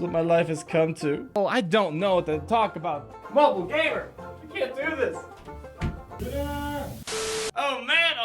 what my life has come to. Oh, I don't know what to talk about. Mobile gamer, you can't do this.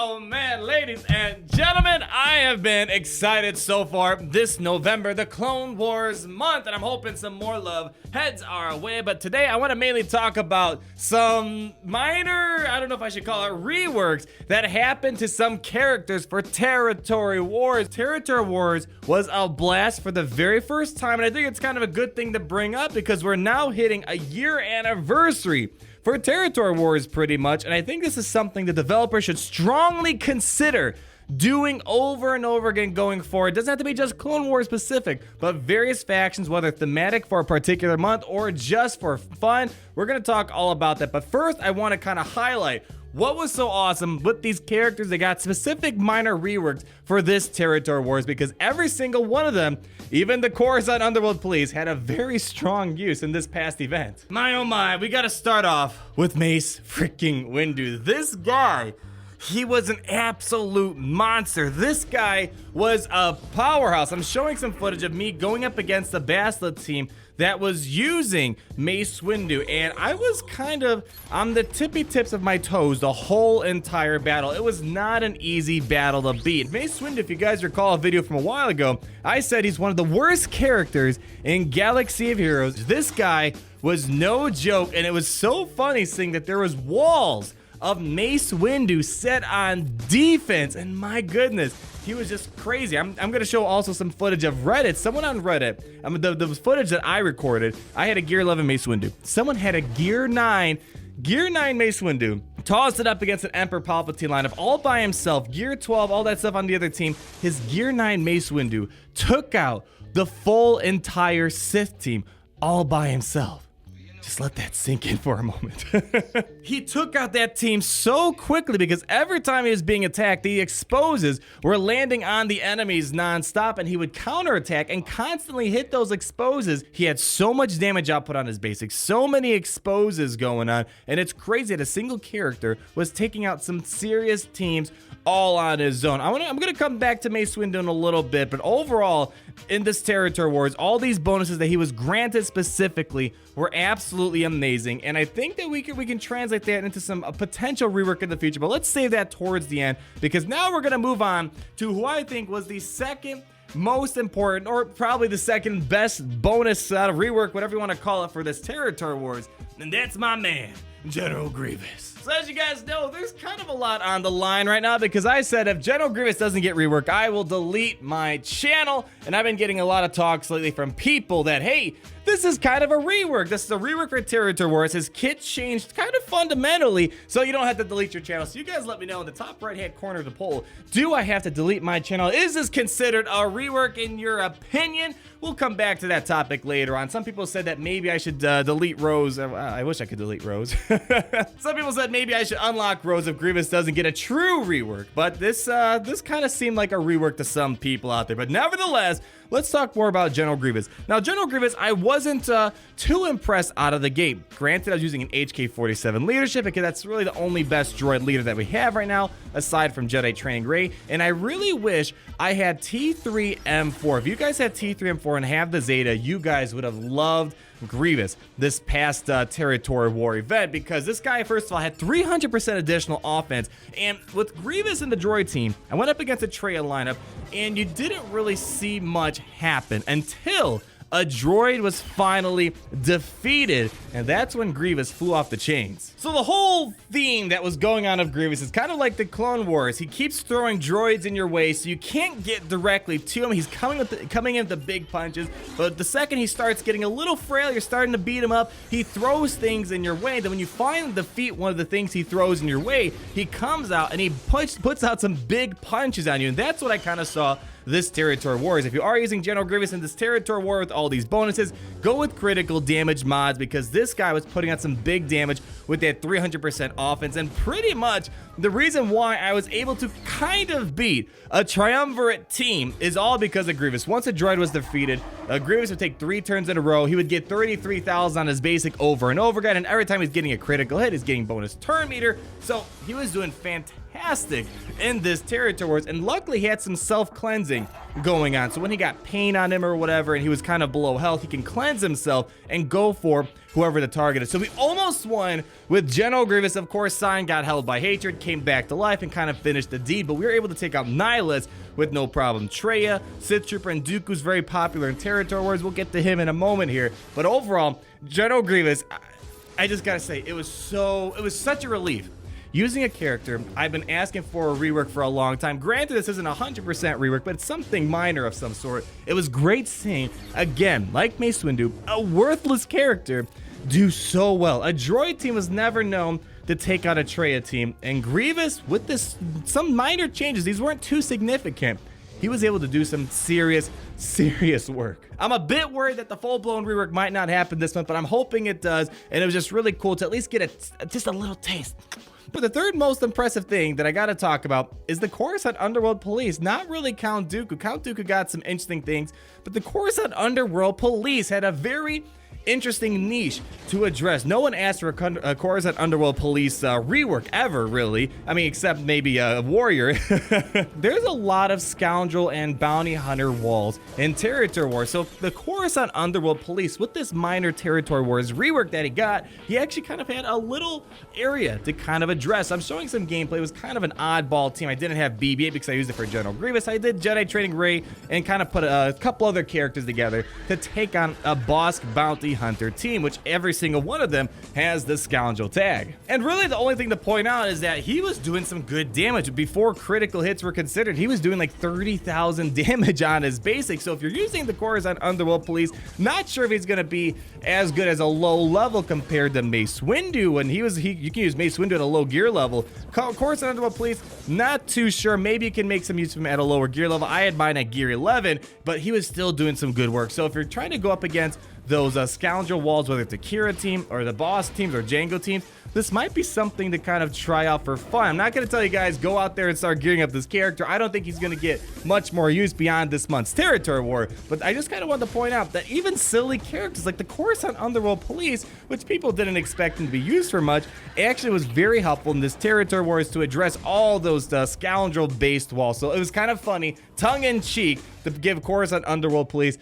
Oh man, ladies and gentlemen, I have been excited so far this November, the Clone Wars month, and I'm hoping some more love heads our way. But today I want to mainly talk about some minor, I don't know if I should call it reworks, that happened to some characters for Territory Wars. Territory Wars was a blast for the very first time, and I think it's kind of a good thing to bring up because we're now hitting a year anniversary for Territory Wars pretty much, and I think this is something the developers should strongly consider doing over and over again going forward. It doesn't have to be just Clone Wars specific, but various factions, whether thematic for a particular month or just for fun. We're gonna talk all about that, but first I want to kind of highlight what was so awesome with these characters. They got specific minor reworks for this Territory Wars because every single one of them, even the Coruscant Underworld Police, had a very strong use in this past event. My oh my, we gotta start off with Mace freaking Windu. This guy, he was an absolute monster. This guy was a powerhouse. I'm showing some footage of me going up against the Bastila team that was using Mace Windu, and I was kind of on the tippy tips of my toes the whole entire battle. It was not an easy battle to beat. Mace Windu, if you guys recall a video from a while ago, I said he's one of the worst characters in Galaxy of Heroes. This guy was no joke, and it was so funny seeing that there was walls of Mace Windu set on defense, and my goodness, he was just crazy. I'm gonna show also some footage of Reddit. Someone on Reddit, the footage that I recorded, I had a Gear 11 Mace Windu. Someone had a Gear 9 Mace Windu, tossed it up against an Emperor Palpatine lineup all by himself, Gear 12, all that stuff on the other team. His Gear 9 Mace Windu took out the full entire Sith team all by himself. Just let that sink in for a moment. He took out that team so quickly because every time he was being attacked, the exposes were landing on the enemies nonstop, and he would counterattack and constantly hit those exposes. He had so much damage output on his basics, so many exposes going on, and it's crazy that a single character was taking out some serious teams all on his own. I'm gonna come back to Mace Windu in a little bit, but overall, in this Territory Wars, all these bonuses that he was granted specifically were absolutely amazing, and I think that we can translate that into some potential rework in the future, but let's save that towards the end, because now we're gonna move on to who I think was the second most important, or probably the second best bonus out of rework, whatever you want to call it, for this Territory Wars, and that's my man, General Grievous. So as you guys know, there's kind of a lot on the line right now because I said if General Grievous doesn't get reworked, I will delete my channel, and I've been getting a lot of talks lately from people that, hey, this is kind of a rework. This is a rework for Territory Wars. His kit changed kind of fundamentally, so you don't have to delete your channel. So you guys let me know in the top right-hand corner of the poll, do I have to delete my channel? Is this considered a rework in your opinion? We'll come back to that topic later on. Some people said that maybe I should delete Rose. I wish I could delete Rose. Some people said maybe I should unlock Rose if Grievous doesn't get a true rework. But this kind of seemed like a rework to some people out there. But nevertheless, let's talk more about General Grievous. Now, General Grievous, I wasn't too impressed out of the gate. Granted, I was using an HK-47 leadership because that's really the only best droid leader that we have right now, aside from Jedi Training Rey. And I really wish I had T3M4. If you guys had T3M4 and have the Zeta, you guys would have loved Grievous this past Territory War event, because this guy, first of all, had 300% additional offense. And with Grievous and the droid team, I went up against a Traya lineup, and you didn't really see much happen until a droid was finally defeated, and that's when Grievous flew off the chains. So the whole theme that was going on of Grievous is kind of like the Clone Wars. He keeps throwing droids in your way, so you can't get directly to him. He's coming in with the big punches, but the second he starts getting a little frail, you're starting to beat him up, he throws things in your way. Then when you finally defeat one of the things he throws in your way, he comes out and he puts out some big punches on you, and that's what I kind of saw this Territory Wars. If you are using General Grievous in this Territory War with all these bonuses, go with critical damage mods, because this guy was putting out some big damage with that 300% offense, and pretty much the reason why I was able to kind of beat a triumvirate team is all because of Grievous. Once a droid was defeated, Grievous would take 3 turns in a row. He would get 33,000 on his basic over and over again, and every time he's getting a critical hit, he's getting bonus turn meter, so he was doing fantastic in this Territory Wars, and luckily he had some self-cleansing cleansing going on. So when he got pain on him or whatever and he was kind of below health, he can cleanse himself and go for whoever the target is. So we almost won with General Grievous. Of course, Sion got held by hatred, came back to life, and kind of finished the deed, but we were able to take out Nihilus with no problem. Traya, Sith Trooper, and Dooku's very popular in territory wars. We'll get to him in a moment here. But overall, General Grievous, I just gotta say, it was such a relief. Using a character I've been asking for a rework for a long time. Granted, this isn't 100% rework, but it's something minor of some sort. It was great seeing, again, like Mace Windu, a worthless character do so well. A droid team was never known to take out a Traya team, and Grievous, with some minor changes, these weren't too significant, he was able to do some serious work. I'm a bit worried that the full-blown rework might not happen this month, but I'm hoping it does, and it was just really cool to at least get just a little taste. But the third most impressive thing that I gotta talk about is the Coruscant Underworld Police, not really Count Dooku. Count Dooku got some interesting things, but the Coruscant Underworld Police had a very interesting niche to address. No one asked for a Coruscant Underworld Police rework ever, really. I mean, except maybe a warrior. There's a lot of scoundrel and bounty hunter walls in territory wars. So the Coruscant Underworld Police, with this minor territory wars rework that he got, he actually kind of had a little area to kind of address. I'm showing some gameplay. It was kind of an oddball team. I didn't have BB-8 because I used it for General Grievous. I did Jedi Training Rey and kind of put a couple other characters together to take on a Bosk bounty hunter team, which every single one of them has the scoundrel tag. And really the only thing to point out is that he was doing some good damage. Before critical hits were considered, he was doing like 30,000 damage on his basic. So if you're using the Coruscant Underworld Police, not sure if he's going to be as good as a low level compared to Mace Windu. When you can use Mace Windu at a low gear level. Coruscant Underworld Police, not too sure. Maybe you can make some use of him at a lower gear level. I had mine at gear 11, but he was still doing some good work. So if you're trying to go up against those scoundrel walls, whether it's a Kira team or the boss teams or Django teams, this might be something to kind of try out for fun. I'm not going to tell you guys, go out there and start gearing up this character. I don't think he's going to get much more use beyond this month's territory war, but I just kind of wanted to point out that even silly characters like the Coruscant Underworld Police, which people didn't expect him to be used for much, actually was very helpful in this territory wars to address all those scoundrel-based walls. So it was kind of funny, tongue-in-cheek, to give Coruscant Underworld Police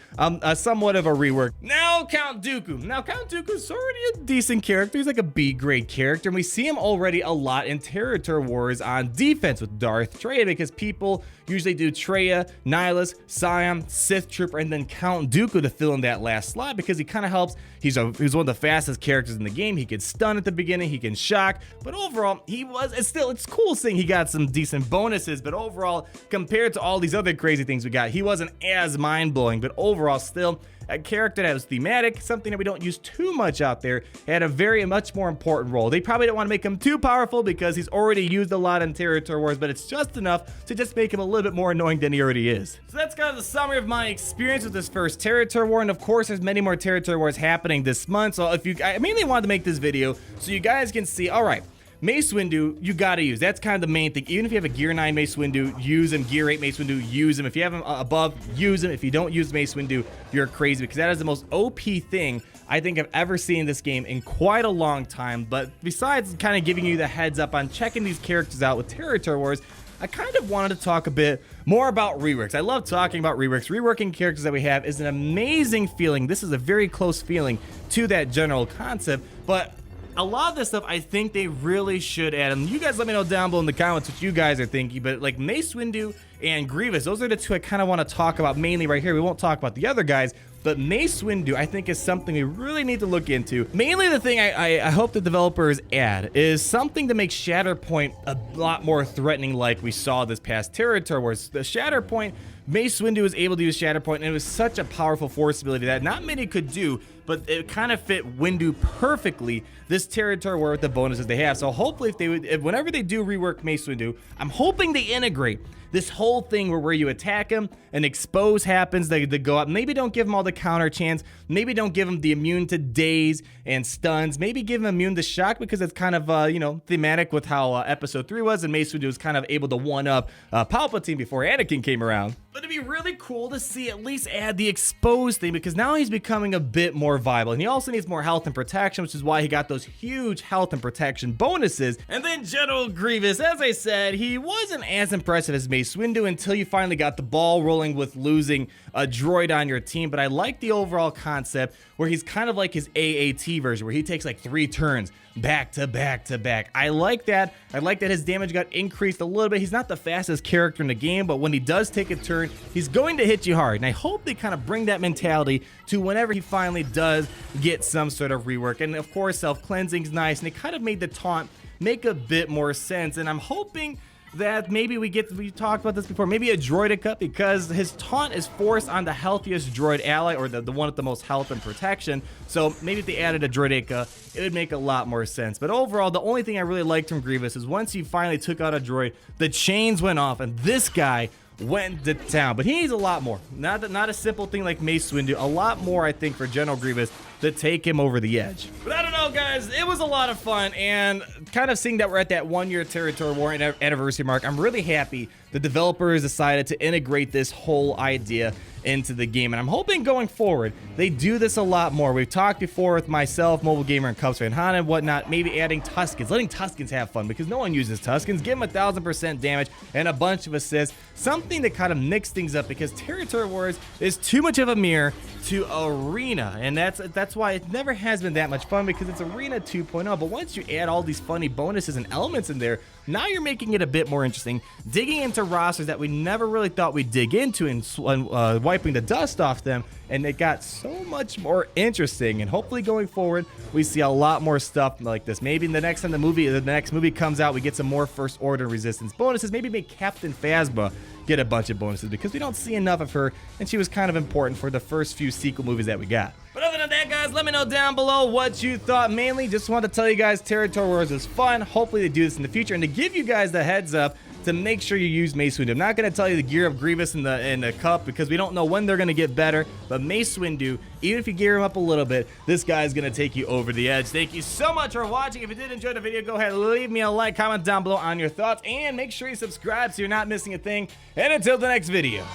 somewhat of a rework. Now Count Dooku. Now Count Dooku's already a decent character. He's like a B-grade character, and we see him already a lot in territory wars on defense with Darth Traya, because people usually do Traya, Nihilus, Sion, Sith Trooper, and then Count Dooku to fill in that last slot because he kind of helps. He's one of the fastest characters in the game. He can stun at the beginning, he can shock, but overall, it's cool seeing he got some decent bonuses, but overall, compared to all these other crazy things we got, he wasn't as mind-blowing, but overall, still a character that was thematic, something that we don't use too much out there, had a much more important role. They probably don't want to make him too powerful because he's already used a lot in territory wars, but it's just enough to just make him a little bit more annoying than he already is. So that's kind of the summary of my experience with this first territory war, and of course there's many more territory wars happening this month, so I mainly wanted to make this video so you guys can see, alright, Mace Windu, you gotta use. That's kind of the main thing. Even if you have a Gear 9 Mace Windu, use him. Gear 8 Mace Windu, use him. If you have him above, use him. If you don't use Mace Windu, you're crazy, because that is the most OP thing I think I've ever seen in this game in quite a long time. But besides kind of giving you the heads up on checking these characters out with territory wars, I kind of wanted to talk a bit more about reworks. I love talking about reworks. Reworking characters that we have is an amazing feeling. This is a very close feeling to that general concept, but a lot of this stuff I think they really should add, and you guys let me know down below in the comments what you guys are thinking, but like Mace Windu and Grievous, those are the two I kind of want to talk about mainly right here. We won't talk about the other guys, but Mace Windu I think is something we really need to look into. Mainly the thing I hope the developers add is something to make Shatterpoint a lot more threatening, like we saw this past territory wars. The Shatterpoint, Mace Windu was able to use Shatterpoint, and it was such a powerful force ability that not many could do, but it kind of fit Windu perfectly, this territory war with the bonuses they have. So hopefully whenever they do rework Mace Windu, I'm hoping they integrate this whole thing where you attack him and expose happens, they go up. Maybe don't give him all the counter chance. Maybe don't give him the immune to daze and stuns. Maybe give him immune to shock, because it's kind of, thematic with how episode 3 was, and Mace Windu was kind of able to one-up Palpatine before Anakin came around. But it'd be really cool to see at least add the exposed thing, because now he's becoming a bit more viable, and he also needs more health and protection, which is why he got those those huge health and protection bonuses. And then General Grievous, as I said, he wasn't as impressive as Mace Windu until you finally got the ball rolling with losing a droid on your team. But I like the overall concept where he's kind of like his AAT version, where he takes like 3 turns back to back to back. I like that. I like that his damage got increased a little bit. He's not the fastest character in the game, but when he does take a turn, he's going to hit you hard. And I hope they kind of bring that mentality to whenever he finally does get some sort of rework. And of course, self-cleansing is nice, and it kind of made the taunt make a bit more sense. And I'm hoping that maybe we talked about this before, maybe a droidica, because his taunt is forced on the healthiest droid ally, or the one with the most health and protection. So maybe if they added a droidica, it would make a lot more sense. But overall, the only thing I really liked from Grievous is once he finally took out a droid, the chains went off, and this guy went to town. But he needs a lot more. Not a simple thing like Mace Windu. A lot more, I think, for General Grievous to take him over the edge. But I don't know, guys. It was a lot of fun, and kind of seeing that we're at that 1-year territory war anniversary mark, I'm really happy the developers decided to integrate this whole idea into the game, and I'm hoping going forward they do this a lot more. We've talked before with myself, Mobile Gamer, and Cubs Fan Han and whatnot, maybe adding Tuskens, letting Tuskens have fun, because no one uses Tuskens. Give them 1000% damage and a bunch of assists, something that kind of mix things up, because Territory Wars is too much of a mirror to Arena, and that's why it never has been that much fun, because it's Arena 2.0. But once you add all these funny bonuses and elements in there, now you're making it a bit more interesting, digging into rosters that we never really thought we'd dig into, and wiping the dust off them, and it got so much more interesting. And hopefully going forward we see a lot more stuff like this. Maybe in the next time the next movie comes out, we get some more First Order Resistance bonuses. Maybe make Captain Phasma get a bunch of bonuses, because we don't see enough of her, and she was kind of important for the first few sequel movies that we got. But other than that, guys, let me know down below what you thought. Mainly just wanted to tell you guys Territory Wars is fun. Hopefully they do this in the future, and to give you guys the heads up to make sure you use Mace Windu. I'm not going to tell you the gear of Grievous in the cup, because we don't know when they're going to get better, but Mace Windu, even if you gear him up a little bit, this guy's going to take you over the edge. Thank you so much for watching. If you did enjoy the video, go ahead and leave me a like, comment down below on your thoughts, and make sure you subscribe so you're not missing a thing. And until the next video.